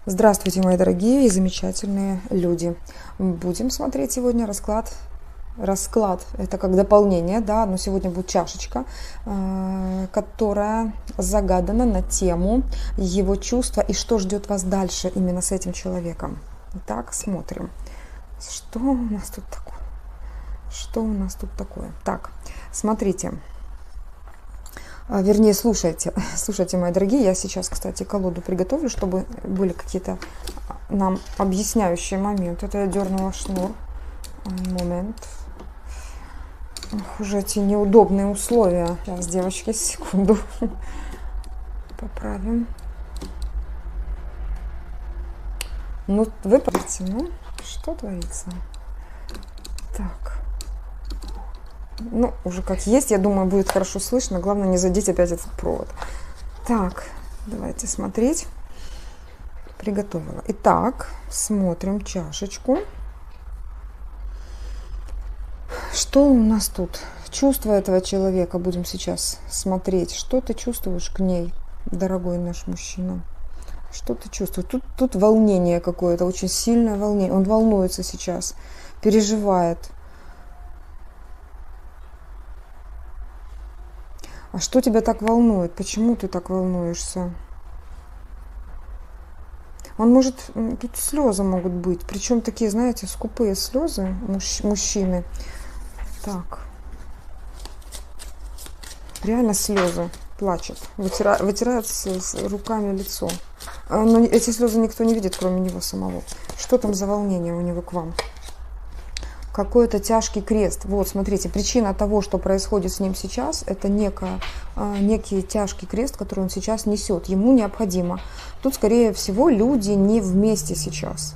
Здравствуйте, мои дорогие и замечательные люди. Будем смотреть сегодня расклад. Расклад – это как дополнение, да, но сегодня будет чашечка, которая загадана на тему его чувства и что ждет вас дальше именно с этим человеком. Итак, смотрим, что у нас тут такое. Что у нас тут такое? Так, смотрите. Вернее, слушайте, мои дорогие. Я сейчас, кстати, колоду приготовлю, чтобы были какие-то нам объясняющие моменты. Это я дернула шнур. Момент. Ох, уже эти неудобные условия. Сейчас, девочки, секунду. Поправим. Ну, вы посмотрите, ну, что творится? Так. Ну, уже как есть, я думаю, будет хорошо слышно. Главное, не задеть опять этот провод. Так, давайте смотреть. Приготовила. Итак, смотрим чашечку. Что у нас тут? Чувства этого человека будем сейчас смотреть. Что ты чувствуешь к ней, дорогой наш мужчина? Что ты чувствуешь? Тут волнение какое-то, очень сильное волнение. Он волнуется сейчас, переживает. А что тебя так волнует? Почему ты так волнуешься? Он может... Тут слезы могут быть. Причем такие, знаете, скупые слезы мужчины. Так. Реально слезы. Плачет. Вытирает с руками лицо. Но эти слезы никто не видит, кроме него самого. Что там за волнение у него к вам? Какой-то тяжкий крест. Вот, смотрите, причина того, что происходит с ним сейчас, это некий тяжкий крест, который он сейчас несет. Ему необходимо. Тут, скорее всего, люди не вместе сейчас.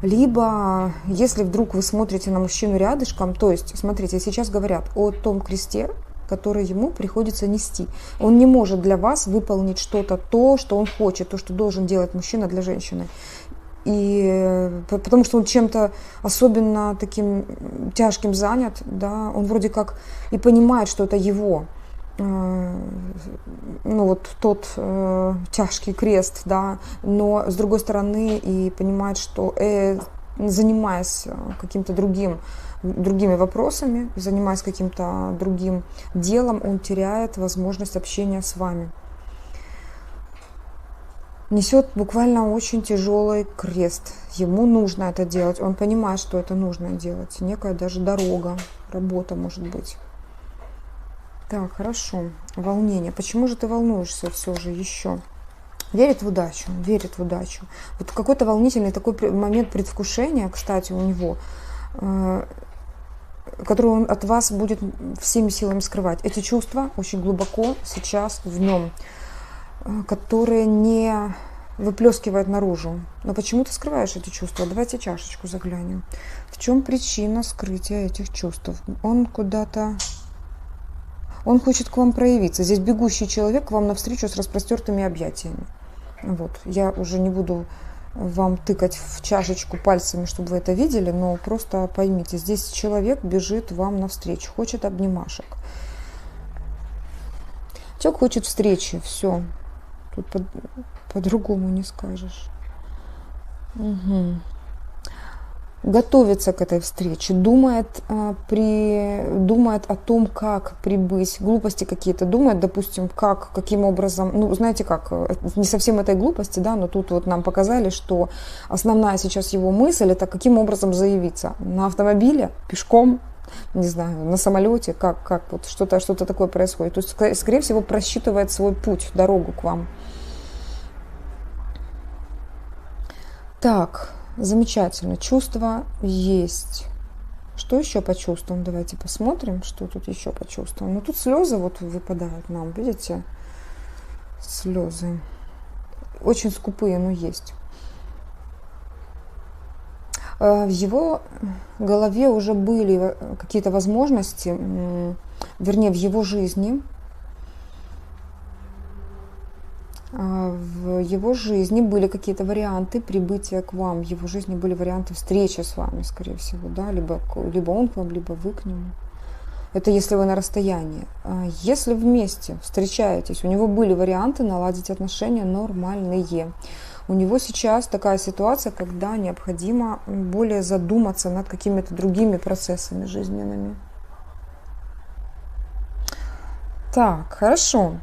Либо, если вдруг вы смотрите на мужчину рядышком, то есть, смотрите, сейчас говорят о том кресте, который ему приходится нести. Он не может для вас выполнить что-то, то, что он хочет, то, что должен делать мужчина для женщины. И потому что он чем-то особенно таким тяжким занят, да, он вроде как и понимает, что это его, ну вот тот тяжкий крест, да, но с другой стороны и понимает, что занимаясь каким-то другими вопросами, занимаясь каким-то другим делом, он теряет возможность общения с вами. Несет буквально очень тяжелый крест. Ему нужно это делать. Он понимает, что это нужно делать. Некая даже дорога, работа может быть. Так, хорошо. Волнение. Почему же ты волнуешься все же еще? Верит в удачу, верит в удачу. Вот какой-то волнительный такой момент предвкушения, кстати, у него, который он от вас будет всеми силами скрывать. Эти чувства очень глубоко сейчас в нем, которые не выплескивает наружу. Но почему ты скрываешь эти чувства? Давайте чашечку заглянем. В чем причина скрытия этих чувств? Он хочет к вам проявиться. Здесь бегущий человек к вам навстречу с распростертыми объятиями. Вот. Я уже не буду вам тыкать в чашечку пальцами, чтобы вы это видели, но просто поймите, здесь человек бежит вам навстречу, хочет обнимашек. Человек хочет встречи, все. Тут по-другому не скажешь. Угу. Готовится к этой встрече, думает о том, как прибыть, глупости какие-то, думает, допустим, каким образом, ну, знаете как, не совсем этой глупости, да, но тут вот нам показали, что основная сейчас его мысль, это каким образом заявиться, на автомобиле, пешком, не знаю, на самолете, как вот что-то такое происходит. То есть, скорее всего, просчитывает свой путь, дорогу к вам. Так, замечательно. Чувства есть. Что еще по чувствам? Давайте посмотрим, что тут еще по чувствам. Ну, тут слезы вот выпадают нам, видите? Слезы. Очень скупые, но есть. В его голове уже были какие-то возможности, вернее, в его жизни. В его жизни были какие-то варианты прибытия к вам, в его жизни были варианты встречи с вами, скорее всего, да, либо он к вам, либо вы к нему. Это если вы на расстоянии. Если вместе встречаетесь, у него были варианты наладить отношения нормальные. У него сейчас такая ситуация, когда необходимо более задуматься над какими-то другими процессами жизненными. Так, хорошо.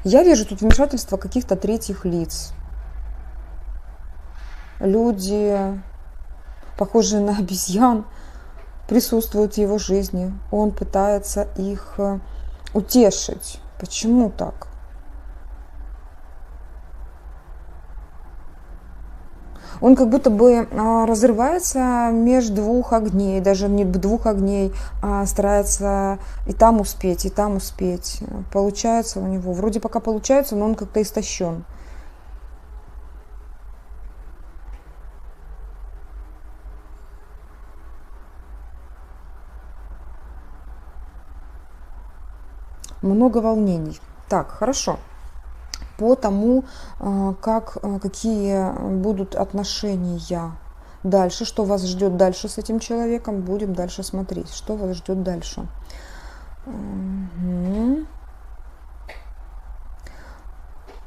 Я вижу тут вмешательство каких-то третьих лиц. Люди, похожие на обезьян, присутствуют в его жизни. Он пытается их утешить. Почему так? Он как будто бы разрывается между двух огней, даже не двух огней, а старается и там успеть, и там успеть. Получается у него. Вроде пока получается, но он как-то истощен. Много волнений. Так, хорошо. По тому, какие будут отношения дальше, что вас ждет дальше с этим человеком, будем дальше смотреть, что вас ждет дальше.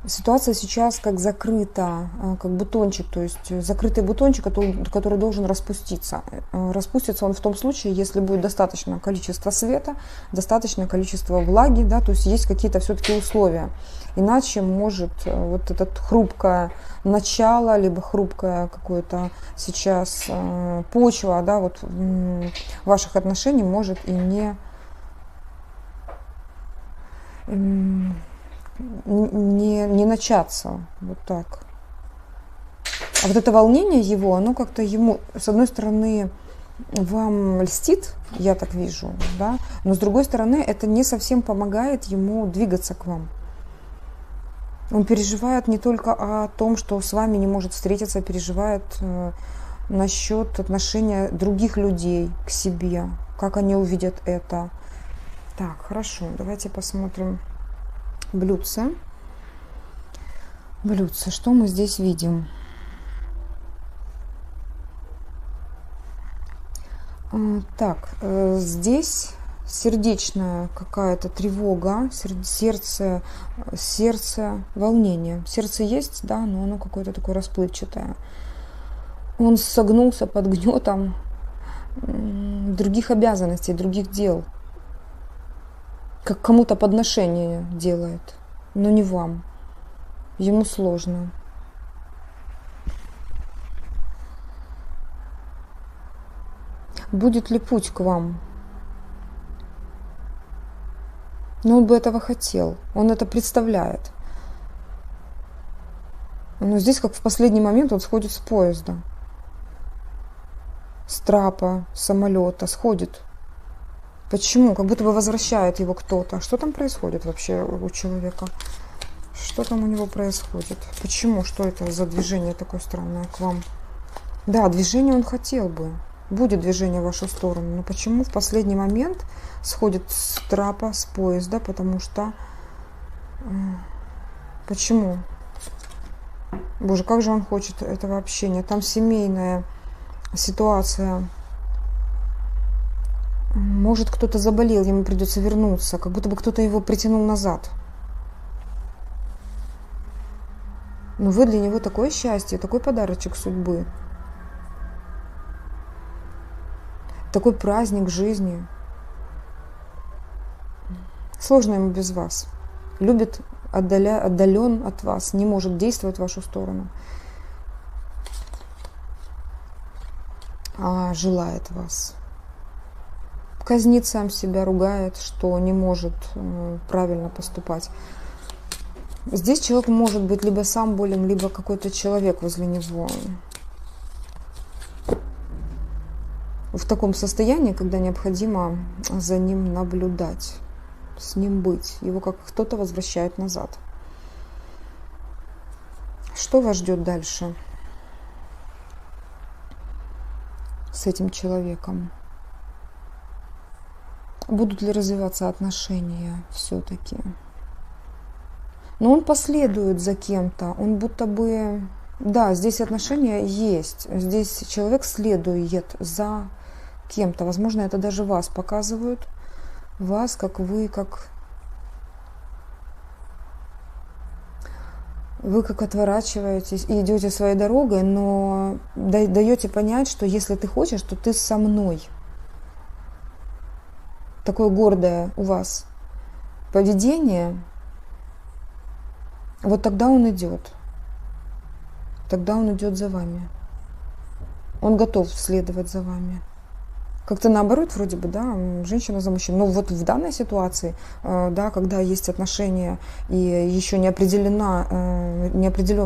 Ситуация сейчас как закрыта, как бутончик, то есть закрытый бутончик, который должен распуститься. Распустится он в том случае, если будет достаточное количество света, достаточное количество влаги, да, то есть есть какие-то все-таки условия. Иначе может вот это хрупкое начало, либо хрупкое какое-то сейчас почва, да, вот ваших отношений может и не начаться вот так. А вот это волнение его, оно как-то ему, с одной стороны, вам льстит, я так вижу, да, но с другой стороны, это не совсем помогает ему двигаться к вам. Он переживает не только о том, что с вами не может встретиться, переживает насчет отношения других людей к себе, как они увидят это. Так, хорошо, давайте посмотрим блюдце. Блюдце, что мы здесь видим? Так, здесь сердечная какая-то тревога, сердце, волнение. Сердце есть, да, но оно какое-то такое расплывчатое. Он согнулся под гнетом других обязанностей, других дел. Как кому-то подношение делает, но не вам. Ему сложно. Будет ли путь к вам? Но он бы этого хотел, он это представляет. Но здесь, как в последний момент, он сходит с поезда, с трапа, с самолета, сходит. Почему? Как будто бы возвращает его кто-то. Что там происходит вообще у человека? Что там у него происходит? Почему? Что это за движение такое странное к вам? Да, движение он хотел бы. Будет движение в вашу сторону. Но почему в последний момент сходит с трапа, с поезда? Потому что... Почему? Боже, как же он хочет этого общения. Там семейная ситуация. Может, кто-то заболел, ему придется вернуться. Как будто бы кто-то его притянул назад. Но вы для него такое счастье, такой подарочек судьбы. Такой праздник жизни. Сложно ему без вас. Любит отдален от вас, не может действовать в вашу сторону. А желает вас. Казнит сам себя, ругает, что не может правильно поступать. Здесь человек может быть либо сам болен, либо какой-то человек возле него. В таком состоянии, когда необходимо за ним наблюдать, с ним быть. Его как кто-то возвращает назад. Что вас ждет дальше с этим человеком? Будут ли развиваться отношения все-таки? Но он последует за кем-то. Он будто бы... Да, здесь отношения есть. Здесь человек следует за кем-то. Возможно, это даже вас показывают. Вас, как вы, как... Вы как отворачиваетесь и идете своей дорогой, но даете понять, что если ты хочешь, то ты со мной. Такое гордое у вас поведение, вот тогда он идет. Тогда он идет за вами. Он готов следовать за вами. Как-то наоборот, вроде бы, да, женщина за мужчину. Но вот в данной ситуации, да, когда есть отношения и еще не определен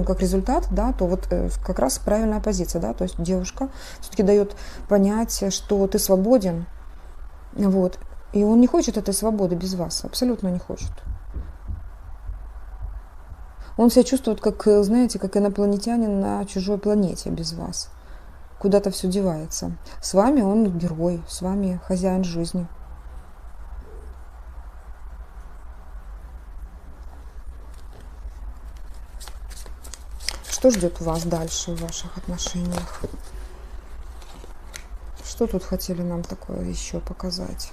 как результат, да, то вот как раз правильная позиция, да, то есть девушка все-таки дает понять, что ты свободен, вот, и он не хочет этой свободы без вас, абсолютно не хочет. Он себя чувствует, как, знаете, как инопланетянин на чужой планете без вас. Куда-то все девается. С вами он герой, с вами хозяин жизни. Что ждет вас дальше в ваших отношениях? Что тут хотели нам такое еще показать?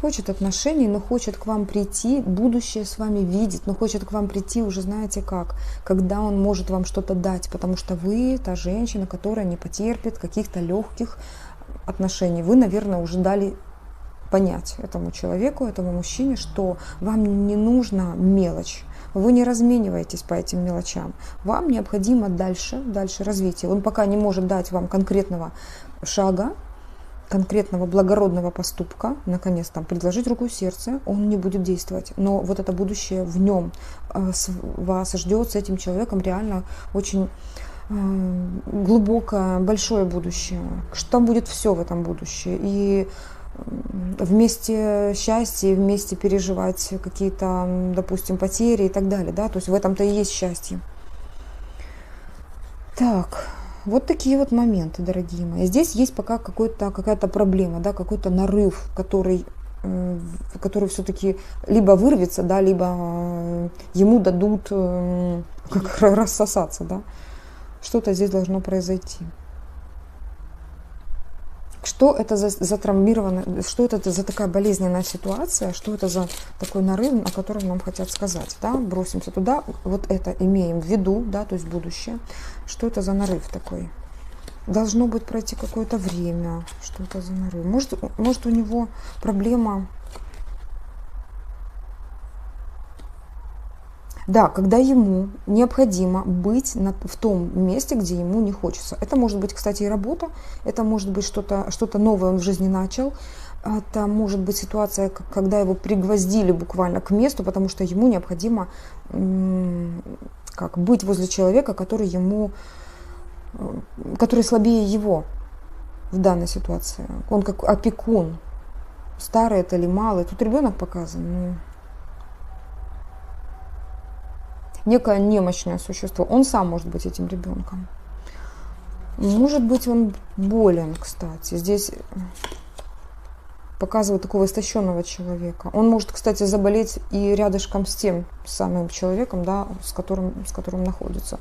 Хочет отношений, но хочет к вам прийти, будущее с вами видит, но хочет к вам прийти уже знаете как, когда он может вам что-то дать, потому что вы та женщина, которая не потерпит каких-то легких отношений. Вы, наверное, уже дали понять этому человеку, этому мужчине, что вам не нужна мелочь. Вы не размениваетесь по этим мелочам. Вам необходимо дальше развитие. Он пока не может дать вам конкретного шага, конкретного благородного поступка, наконец, там, предложить руку и сердце, он не будет действовать. Но вот это будущее в нем вас ждет с этим человеком реально очень глубокое, большое будущее. Что там будет все в этом будущем. И вместе счастье, вместе переживать какие-то, допустим, потери и так далее. Да? То есть в этом-то и есть счастье. Так. Вот такие вот моменты, дорогие мои. Здесь есть пока какая-то проблема, да, какой-то нарыв, который все-таки либо вырвется, да, либо ему дадут как рассосаться, да. Что-то здесь должно произойти. Что это за травмированная, что это за такая болезненная ситуация, что это за такой нарыв, о котором нам хотят сказать, да, бросимся туда, вот это имеем в виду, да, то есть будущее, что это за нарыв такой, должно быть пройти какое-то время, что это за нарыв, может у него проблема, да, когда ему необходимо быть в том месте, где ему не хочется. Это может быть, кстати, и работа, это может быть что-то новое он в жизни начал, это может быть ситуация, когда его пригвоздили буквально к месту, потому что ему необходимо быть возле человека, который слабее его в данной ситуации. Он как опекун. Старый это или малый. Тут ребенок показан. Некое немощное существо. Он сам может быть этим ребенком. Может быть, он болен, кстати. Здесь показывает такого истощенного человека. Он может, кстати, заболеть и рядышком с тем самым человеком, да, с которым находится.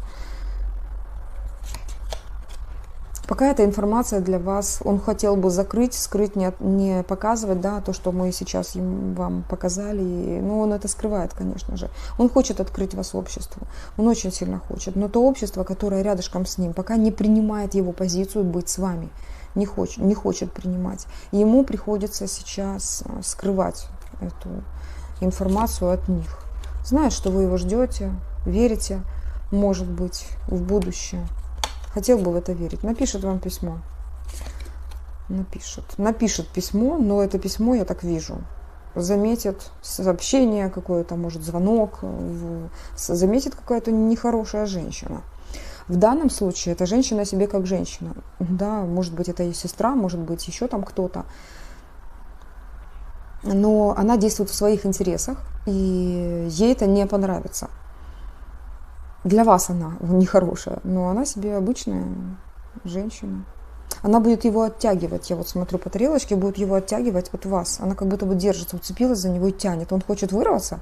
Пока эта информация для вас, он хотел бы закрыть, скрыть, не показывать, да, то, что мы сейчас вам показали. Но он это скрывает, конечно же. Он хочет открыть вас обществу. Он очень сильно хочет. Но то общество, которое рядышком с ним, пока не принимает его позицию быть с вами. Не хочет принимать. Ему приходится сейчас скрывать эту информацию от них. Знает, что вы его ждете, верите, может быть, в будущее. Хотел бы в это верить. Напишет вам письмо. Напишет письмо, но это письмо я так вижу. Заметит сообщение какое-то, может, звонок. Заметит какая-то нехорошая женщина. В данном случае эта женщина себе как женщина. Да, может быть, это ее сестра, может быть, еще там кто-то. Но она действует в своих интересах, и ей это не понравится. Для вас она нехорошая, но она себе обычная женщина. Она будет его оттягивать, я вот смотрю по тарелочке, будет его оттягивать от вас. Она как будто бы держится, уцепилась за него и тянет. Он хочет вырваться.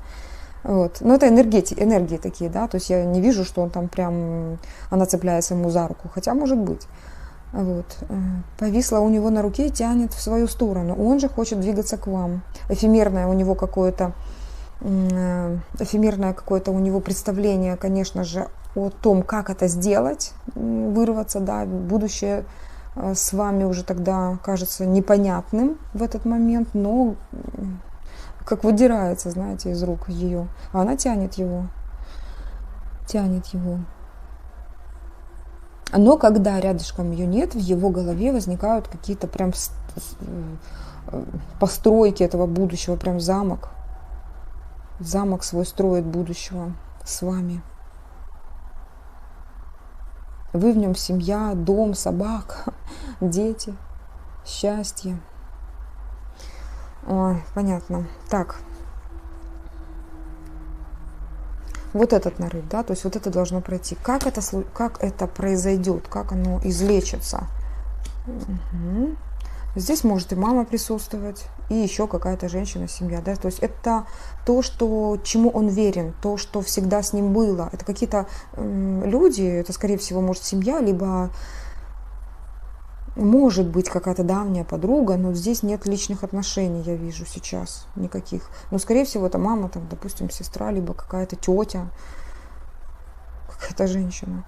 Вот. Но это энергии такие, да, то есть я не вижу, что он там прям, она цепляется ему за руку, хотя может быть. Вот. Повисла у него на руке и тянет в свою сторону. Он же хочет двигаться к вам. Эфемерное у него какое-то эфемерное какое-то у него представление, конечно же, о том, как это сделать, вырваться, да, будущее с вами уже тогда кажется непонятным в этот момент, но как выдирается, знаете, из рук ее, а она тянет его. Но когда рядышком ее нет, в его голове возникают какие-то прям постройки этого будущего, прям замок. Замок свой строит будущего с вами. Вы в нем семья, дом, собака, дети, счастье. Ой, понятно. Так. Вот этот нарыв, да, то есть вот это должно пройти. Как это произойдет, как оно излечится? Угу. Здесь может и мама присутствовать, и еще какая-то женщина, семья, да, то есть это то, чему он верен, то, что всегда с ним было. Это какие-то люди, это, скорее всего, может семья, либо может быть какая-то давняя подруга, но здесь нет личных отношений, я вижу сейчас никаких. Но, скорее всего, это мама, там, допустим, сестра, либо какая-то тетя, какая-то женщина.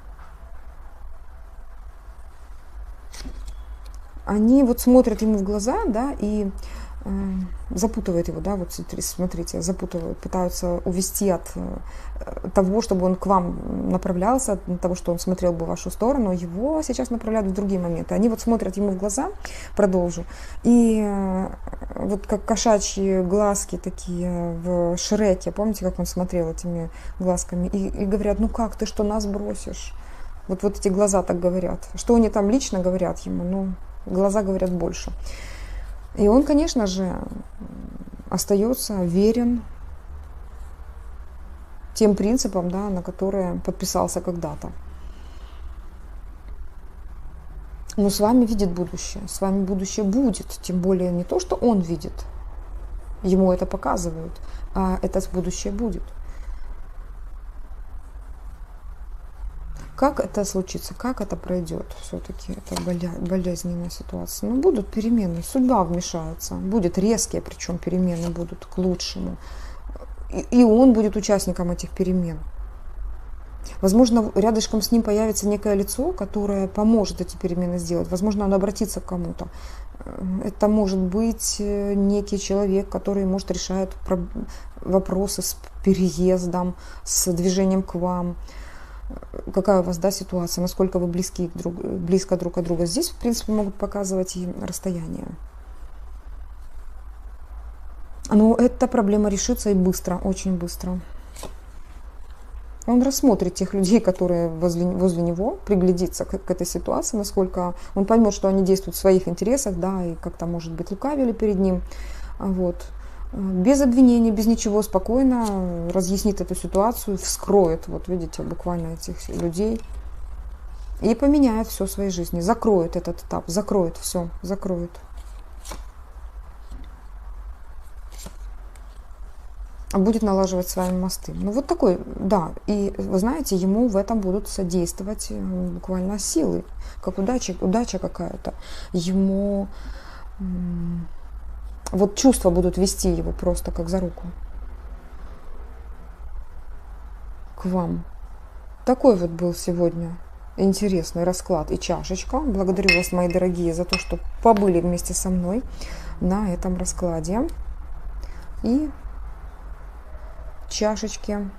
Они вот смотрят ему в глаза, да, и запутывают его, да, вот смотрите, запутывают, пытаются увести от того, чтобы он к вам направлялся, от того, что он смотрел бы в вашу сторону, его сейчас направляют в другие моменты. Они вот смотрят ему в глаза, продолжу, и вот как кошачьи глазки такие в Шреке, помните, как он смотрел этими глазками, и говорят, ну как, ты что, нас бросишь? Вот эти глаза так говорят. Что они там лично говорят ему, ну, глаза говорят больше. И он, конечно же, остается верен тем принципам, да, на которые подписался когда-то. Но с вами видит будущее. С вами будущее будет. Тем более не то, что он видит. Ему это показывают. А это будущее будет. Как это случится, как это пройдет, все-таки это болезненная ситуация. Ну, будут перемены, судьба вмешается, будут резкие, причем перемены будут к лучшему. И он будет участником этих перемен. Возможно, рядышком с ним появится некое лицо, которое поможет эти перемены сделать. Возможно, он обратится к кому-то. Это может быть некий человек, который, может, решает вопросы с переездом, с движением к вам. Какая у вас, да, ситуация, насколько вы близко друг от друга. Здесь, в принципе, могут показывать и расстояние. Но эта проблема решится и быстро, очень быстро. Он рассмотрит тех людей, которые возле него, приглядится к этой ситуации, насколько он поймет, что они действуют в своих интересах, да, и как-то, может быть, лукавили перед ним. Вот. Без обвинений, без ничего, спокойно разъяснит эту ситуацию, вскроет, вот видите, буквально этих людей и поменяет все в своей жизни, закроет этот этап, закроет все, закроет. Будет налаживать с вами мосты. Ну вот такой, да, и вы знаете, ему в этом будут содействовать буквально силы, как удача какая-то. Ему вот чувства будут вести его просто как за руку к вам. Такой вот был сегодня интересный расклад и чашечка. Благодарю вас, мои дорогие, за то, что побыли вместе со мной на этом раскладе. И чашечки.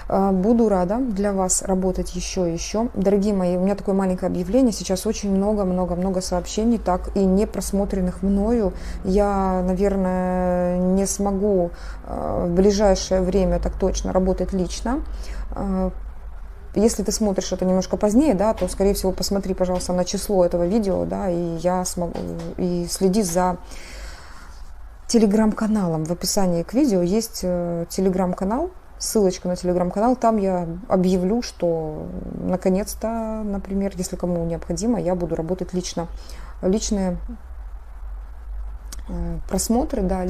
Буду рада для вас работать еще и еще. Дорогие мои, у меня такое маленькое объявление. Сейчас очень много сообщений, так и не просмотренных мною. Я, наверное, не смогу в ближайшее время так точно работать лично. Если ты смотришь это немножко позднее, да, то, скорее всего, посмотри, пожалуйста, на число этого видео, да, и я смогу, и следи за телеграм-каналом. В описании к видео есть телеграм-канал, ссылочка на телеграм-канал, там я объявлю, что наконец-то, например, если кому необходимо, я буду работать лично. Личные просмотры, да,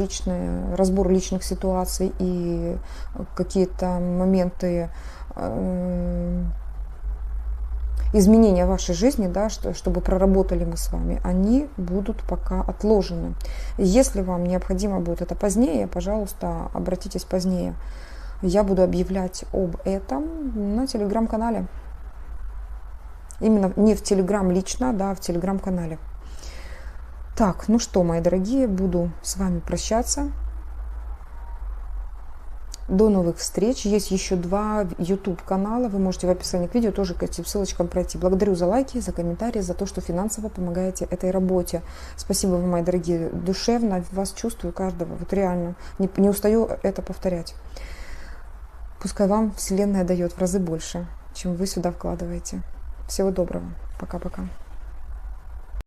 разбор личных ситуаций и какие-то моменты изменения в вашей жизни, да, чтобы проработали мы с вами, они будут пока отложены. Если вам необходимо будет это позднее, пожалуйста, обратитесь позднее. Я буду объявлять об этом на телеграм-канале. Именно не в телеграм лично, да, а в телеграм-канале. Так, ну что, мои дорогие, буду с вами прощаться. До новых встреч. Есть еще 2 YouTube канала. Вы можете в описании к видео тоже к этим ссылочкам пройти. Благодарю за лайки, за комментарии, за то, что финансово помогаете этой работе. Спасибо вам, мои дорогие. Душевно вас чувствую каждого. Вот реально. Не устаю это повторять. Пускай вам Вселенная дает в разы больше, чем вы сюда вкладываете. Всего доброго. Пока-пока.